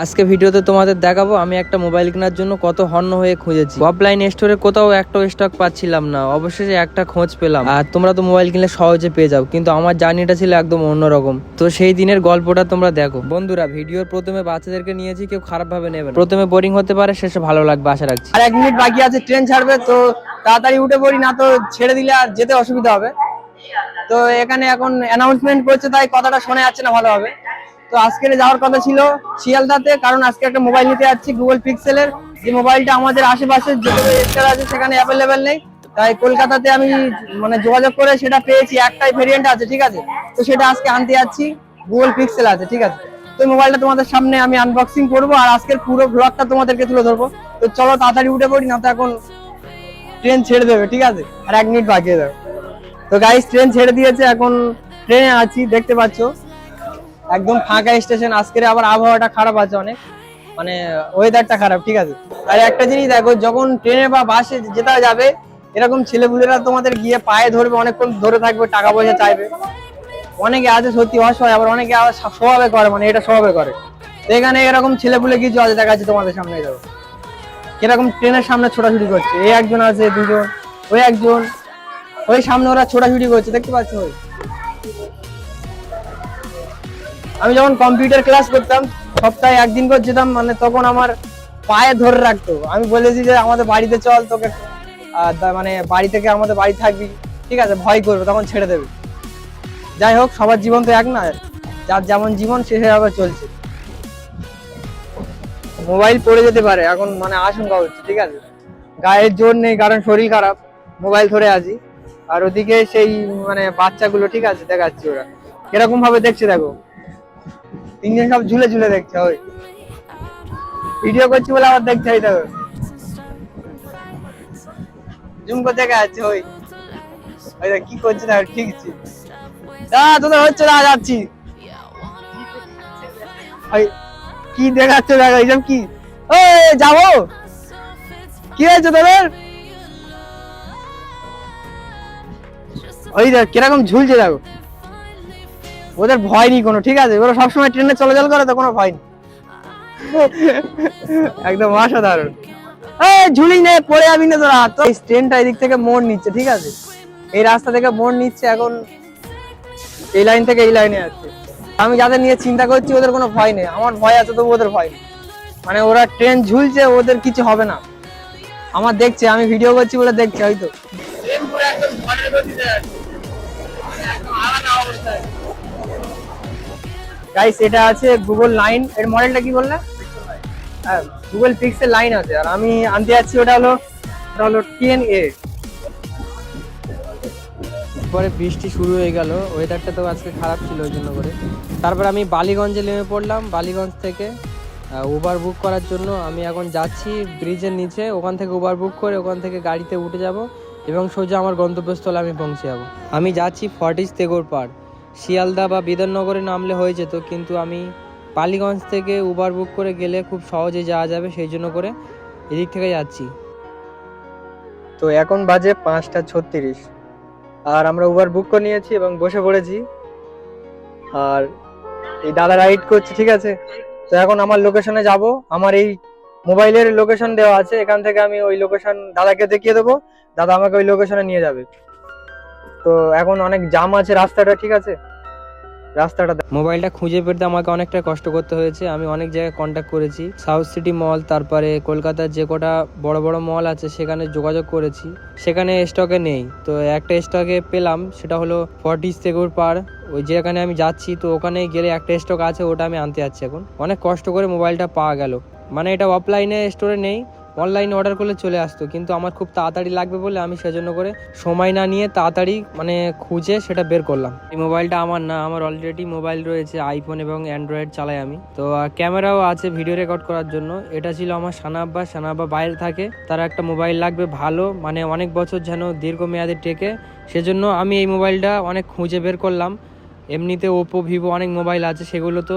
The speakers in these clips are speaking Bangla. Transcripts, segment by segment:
আজকে ভিডিওতে তোমাদের দেখাবো আমি একটা মোবাইল কেনার জন্য কত হন্য হয়ে খুঁজেছি। অফলাইন স্টোরে কোথাও একটা স্টক পাচ্ছিলাম না, অবশেষে একটা খোঁজ পেলাম। আর তোমরা তো মোবাইল কিনলে সহজে পেয়ে যাও, কিন্তু আমার জার্নিটা ছিল একদম অন্যরকম। তো সেই দিনের গল্পটা তোমরা দেখো। বন্ধুরা, ভিডিওর প্রথমে বাচ্চাদেরকে নিয়েছি, কেউ খারাপ ভাবে নেবে না। প্রথমে বোরিং হতে পারে, শেষে ভালো লাগবে আশা রাখছি। আর 1 মিনিট বাকি আছে, ট্রেন ছাড়বে, তো তাড়াতাড়ি উঠে পড়ি, না তো ছেড়ে দিলে আর যেতে অসুবিধা হবে। তো এখানে এখন অ্যানাউন্সমেন্ট করছে, তাই কথাটা শোনা যাচ্ছে না ভালোভাবে। তো আজকে যাওয়ার কথা ছিল শিয়ালদাতে, কারণ আজকে একটা মোবাইল নিতে যাচ্ছি গুগল পিক্সেলের, যে মোবাইলটা আমাদের আশেপাশে যেগুলো স্টোর আছে সেখানে অ্যাভেলেবেল নেই। তাই কলকাতাতে আমি যোগাযোগ করে সেটা পেয়েছি, একটাই ভেরিয়েন্ট আছে, ঠিক আছে। তো সেটা আজকে আনতে যাচ্ছি, গুগল পিক্সেল আছে, ঠিক আছে। তো মোবাইলটা তোমাদের সামনে আমি আনবক্সিং করবো, আর আজকের পুরো ব্লগটা তোমাদেরকে তুলে ধরবো। তো চলো তাড়াতাড়ি উঠে পড়ি, না তো এখন ট্রেন ছেড়ে দেবে, ঠিক আছে। আর 1 মিনিট বাকি দেবে। তো গাইস, ট্রেন ছেড়ে দিয়েছে, এখন ট্রেনে আছি, দেখতে পাচ্ছ একদম ফাঁকা স্টেশন। আজকের আবার আবহাওয়াটা খারাপ আছে অনেক, ওয়েদারটা খারাপ, ঠিক আছে। আর একটা জিনিস দেখো, যখন ট্রেনে বা বাসে যেতে যাবে, এরকম ছেলেপুলেরা তোমাদের গিয়ে পায়ে ধরবে, অনেকক্ষণ ধরে থাকবে, টাকা পয়সা চাইবে। অনেকে আছে সত্যি অসহায়, আবার অনেকে আবার স্বভাবে করে, এটা স্বভাবে করে। তো এখানে এরকম ছেলেপুলে কিছু আছে, দেখা যাচ্ছে তোমাদের সামনে দেখো কিরকম ট্রেনের সামনে ছোটাছুটি করছে। এই একজন আছে, দুজন, ওই একজন, ওই সামনে ওরা ছোটাছুটি করছে, দেখতে পাচ্ছ। ওই আমি যখন কম্পিউটার ক্লাস করতাম, সপ্তাহে একদিন করে যেতাম, তখন আমার পায়ে ধরে রাখতো। আমি বলেছি যে আমাদের বাড়িতে চল, তোকে বাড়ি থেকে আমাদের বাড়ি থাকবি, ঠিক আছে, ভয় করবে, তখন ছেড়ে দেবে। যাই হোক, সবার জীবন তো এক না, যার যেমন জীবন সে সেভাবে চলছে। মোবাইল পড়ে যেতে পারে এখন, আশঙ্কা হচ্ছে, ঠিক আছে। গায়ের জোর নেই, কারণ শরীর খারাপ, মোবাইল ধরে আছি। আর ওদিকে সেই বাচ্চাগুলো, ঠিক আছে, দেখাচ্ছি ওরা কিরকম ভাবে দেখছে, দেখো তিনজন সব ঝুলে ঝুলে দেখছে। ওই ভিডিও করছি বলে আবার দেখছে, এই দেখো জুম করে দেখা যাচ্ছে। ওই কি করছে দেখো, ঠিক আছে, তোদের হচ্ছে না, যাচ্ছি। কি দেখাচ্ছে দেখো, এইসব কি, যাবো, কি হয়েছে তোদের? ওই দেখ কিরকম ঝুলছে, দেখো ওদের ভয় নেই কোনো, ঠিক আছে। ওরা সবসময় ট্রেনে চলাচল করে, তো কোনো ভয় নেই। একদম অসাধারণ। ঝুলি নে, পড়ে যাবি না তোরা। তো এই ট্রেনটা এদিক থেকে মোড় নিচ্ছে, ঠিক আছে, এই রাস্তা থেকে মোড় নিচ্ছে, এখন এই লাইন থেকে এই লাইনে আছে। আমি যাদের নিয়ে চিন্তা করছি ওদের কোনো ভয় নেই, আমার ভয় আছে, তবু ওদের ভয় নেই। ওরা ট্রেন ঝুলছে, ওদের কিছু হবে না। আমার দেখছে, আমি ভিডিও করছি বলে দেখছে হয়তো। গাইস, এটা আছে গুগল 9, এর মডেলটা কি বললে? হ্যাঁ, গুগল পিক্সেল 9 আছে, আর আমি আনতে যাচ্ছি ওটা হলো 10A। পরে বৃষ্টি শুরু হয়ে গেল, ওয়েদারটা তো আজকে খারাপ ছিল, ওই জন্য করে তারপর আমি বালিগঞ্জে নেমে পড়লাম। বালিগঞ্জ থেকে উবার বুক করার জন্য আমি এখন যাচ্ছি ব্রিজের নিচে। ওখান থেকে উবার বুক করে ওখান থেকে গাড়িতে উঠে যাব এবং সোজা আমার গন্তব্যস্থলে আমি পৌঁছে যাবো। আমি যাচ্ছি ফর্টিস তেগোর পাড়। শিয়ালদা বা বিধাননগরে নামলে হয়ে যেত, কিন্তু আমি বালিগঞ্জ থেকে উবার বুক করে গেলে খুব সহজে যাওয়া যাবে, সেই জন্য করে এদিক থেকে যাচ্ছি। তো এখন বাজে 5:36, আর আমরা উবার বুক করে নিয়েছি এবং বসে পড়েছি। আর এই দাদা রাইড করছে, ঠিক আছে। তো এখন আমার লোকেশনে যাব, আমার এই মোবাইলের লোকেশন দেওয়া আছে, এখান থেকে আমি ওই লোকেশন দাদাকে দেখিয়ে দেবো, দাদা আমাকে ওই লোকেশনে নিয়ে যাবে। তো এখন অনেক জাম আছে রাস্তাটা, ঠিক আছে, রাস্তাটা। মোবাইলটা খুঁজে পেতে আমাকে অনেকটা কষ্ট করতে হয়েছে। আমি অনেক জায়গায় কন্ট্যাক্ট করেছি, সাউথ সিটি মল, তারপরে কলকাতার যে কটা বড় বড় মল আছে সেখানে যোগাযোগ করেছি, সেখানে স্টকে নেই। তো একটা স্টকে পেলাম, সেটা হলো ফর্টিস তেগুর পাড়, ওই যেখানে আমি যাচ্ছি। তো ওখানে গেলে একটা স্টক আছে, ওটা আমি আনতে যাচ্ছি। এখন অনেক কষ্ট করে মোবাইলটা পাওয়া গেল, এটা অফলাইনে স্টোরে নেই, অনলাইনে অর্ডার করলে চলে আসতো, কিন্তু আমার খুব তাড়াতাড়ি লাগবে বলে আমি সেজন্য করে সময় না নিয়ে তাড়াতাড়ি খুঁজে সেটা বের করলাম। এই মোবাইলটা আমার না, আমার অলরেডি মোবাইল রয়েছে, আইফোন এবং অ্যান্ড্রয়েড চালাই আমি। তো ক্যামেরাও আছে ভিডিও রেকর্ড করার জন্য। এটা ছিল আমার সানাব্বা বাইরে থাকে, তার একটা মোবাইল লাগবে ভালো, অনেক বছর যেন দীর্ঘমেয়াদে টেকে, সেজন্য আমি এই মোবাইলটা অনেক খুঁজে বের করলাম। এমনিতে ওপো ভিভো অনেক মোবাইল আছে, সেগুলো তো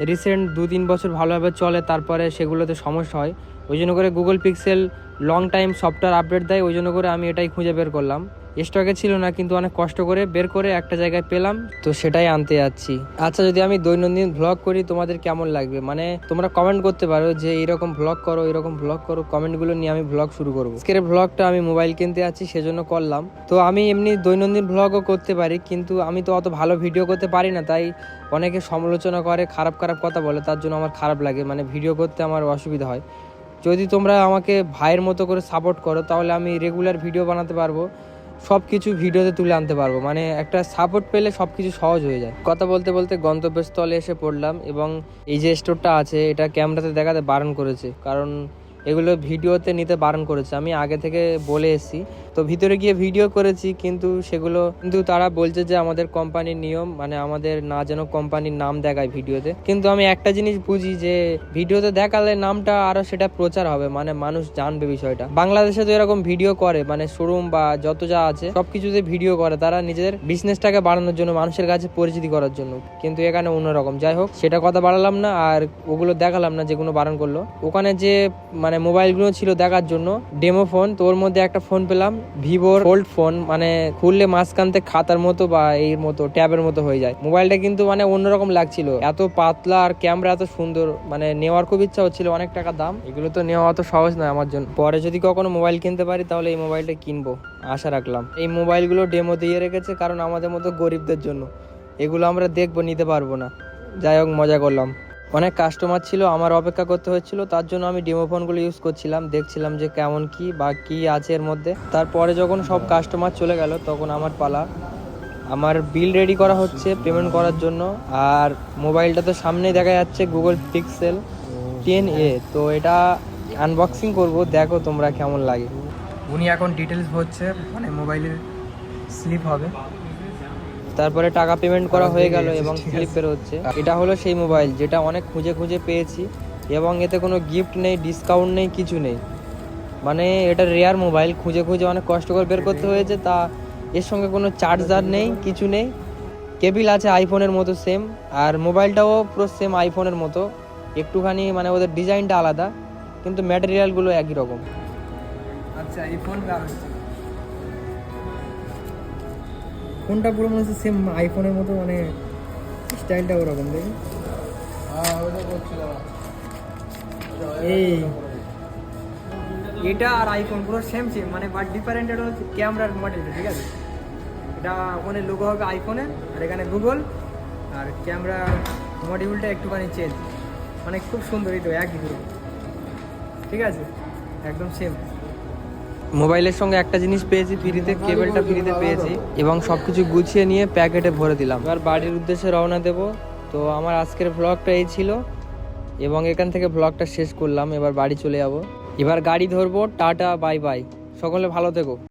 রিসেন্ট 2-3 বছর ভালোভাবে চলে, তারপরে সেগুলোতে সমস্যা হয়। ওই জন্য করে Google pixel long time software update দেয়, ওই জন্য করে আমি এটাই খুঁজে বের করলাম। স্টকে ছিল না, কিন্তু অনেক কষ্ট করে বের করে একটা জায়গায় পেলাম, তো সেটাই আনতে যাচ্ছি। আচ্ছা, যদি আমি দৈনন্দিন ভ্লগ করি তোমাদের কেমন লাগবে, মানে তোমরা কমেন্ট করতে পারো যে এরকম ভ্লগ করো, এরকম ভ্লগ করো। কমেন্টগুলো নিয়ে আমি ভ্লগ শুরু করবো। আজকের ভ্লগটা আমি মোবাইল কিনতে যাচ্ছি সেজন্য করলাম। তো আমি এমনি দৈনন্দিন ভ্লগও করতে পারি, কিন্তু আমি তো অত ভালো ভিডিও করতে পারি না, তাই অনেকে সমালোচনা করে, খারাপ খারাপ কথা বলে, তার জন্য আমার খারাপ লাগে, মানে ভিডিও করতে আমার অসুবিধা হয়। যদি তোমরা আমাকে ভাইয়ের মতো করে সাপোর্ট করো তাহলে আমি রেগুলার ভিডিও বানাতে পারবো, সব কিছু ভিডিওতে তুলে আনতে পারবো। মানে একটা সাপোর্ট পেলে সব কিছু সহজ হয়ে যায়। কথা বলতে বলতে গন্তব্যস্থলে এসে পড়লাম, এবং এই যে স্টোরটা আছে এটা ক্যামেরাতে দেখাতে বারণ করেছে, কারণ এগুলো ভিডিওতে নিতে বারণ করেছে। আমি আগে থেকে বলে এসেছি, তো ভিতরে গিয়ে ভিডিও করেছি, কিন্তু তারা বলছে যে আমাদের কোম্পানির নিয়ম, মানে আমাদের না যেন কোম্পানির নাম দেখায় ভিডিওতে। কিন্তু আমি একটা জিনিস বুঝি যে ভিডিওতে দেখালে নামটা আরো সেটা প্রচার হবে, মানে মানুষ জানবে বিষয়টা। বাংলাদেশে তো এরকম ভিডিও করে, মানে শোরুম বা যত যা আছে সবকিছুতে ভিডিও করে, তারা নিজেদের বিজনেসটাকে বাড়ানোর জন্য, মানুষের কাছে পরিচিতি করার জন্য। কিন্তু এখানে অন্যরকম। যাই হোক, সেটা কথা বাড়ালাম না, আর ওগুলো দেখালাম না যেগুলো বারণ করলো। ওখানে যে মানে মোবাইলগুলো ছিল দেখার জন্য, ডেমো ফোন, তো ওর মধ্যে একটা ফোন পেলাম, ভিভোর ফোল্ড ফোন, মানে খুললে মাঝখান থেকে খাতার মতো বা এর মতো ট্যাবের মতো হয়ে যায়। মোবাইলটা কিন্তু মানে অন্যরকম লাগছিল, এত পাতলা আর ক্যামেরা এত সুন্দর, মানে নেওয়ার খুব ইচ্ছা হচ্ছিল। অনেক টাকা দাম, এগুলো তো নেওয়া অত সহজ নয় আমার জন্য। পরে যদি কখনো মোবাইল কিনতে পারি তাহলে এই মোবাইলটা কিনবো, আশা রাখলাম। এই মোবাইলগুলো ডেমো দিয়ে রেখেছে কারণ আমাদের মতো গরিবদের জন্য, এগুলো আমরা দেখবো, নিতে পারবো না। যাই হোক, মজা করলাম। অনেক কাস্টমার ছিল, আমার অপেক্ষা করতে হচ্ছিল, তার জন্য আমি ডেমো ফোনগুলো ইউজ করছিলাম, দেখছিলাম যে কেমন কি বা কি আছে এর মধ্যে। তারপরে যখন সব কাস্টমার চলে গেল তখন আমার পালা। আমার বিল রেডি করা হচ্ছে পেমেন্ট করার জন্য, আর মোবাইলটা তো সামনেই দেখা যাচ্ছে, গুগল পিক্সেল 10A। তো এটা আনবক্সিং করব, দেখো তোমরা কেমন লাগে। উনি এখন ডিটেলস হচ্ছে, মানে মোবাইলের স্লিপ হবে। তারপরে টাকা পেমেন্ট করা হয়ে গেল এবং স্লিপ বের হচ্ছে। এটা হলো সেই মোবাইল যেটা অনেক খুঁজে খুঁজে পেয়েছি, এবং এতে কোনো গিফট নেই, ডিসকাউন্ট নেই, কিছু নেই। মানে এটা রেয়ার মোবাইল, খুঁজে খুঁজে অনেক কষ্ট করে বের করতে হয়েছে। তা এর সঙ্গে কোনো চার্জার নেই, কিছু নেই। কেবিল আছে আইফোনের মতো সেম, আর মোবাইলটাও পুরো সেম আইফোনের মতো, একটুখানি মানে ওদের ডিজাইনটা আলাদা, কিন্তু ম্যাটেরিয়ালগুলো একই রকম। আচ্ছা, এই ফোন ফোনটা পুরো মনে হচ্ছে সেম আইফোনের মতো, মানে স্টাইলটা ওরকম দেখি। এই এটা আর আইফোন পুরো সেম সেম, মানে বাট ডিফারেন্ট এটা হচ্ছে ক্যামেরার মডেলটা, ঠিক আছে? এটা ওখানে লোগো হবে আইফোনের, আর এখানে গুগল, আর ক্যামেরা মডিউলটা একটুখানি চেঞ্জ, মানে খুব সুন্দর। এই তো একই পুরো, ঠিক আছে, একদম সেম। মোবাইলের সঙ্গে একটা জিনিস পেয়েছি ফ্রিতে, কেবলটা ফ্রিতে পেয়েছি, এবং সবকিছু গুছিয়ে নিয়ে প্যাকেটে ভরে দিলাম। এবার বাড়ির উদ্দেশ্যে রওনা দেব। তো আমার আজকের ব্লগটা এই ছিল, এবং এখান থেকে ব্লগটা শেষ করলাম। এবার বাড়ি চলে যাব, এবার গাড়ি ধরবো। টাটা, বাই বাই, সকলে ভালো থেকো।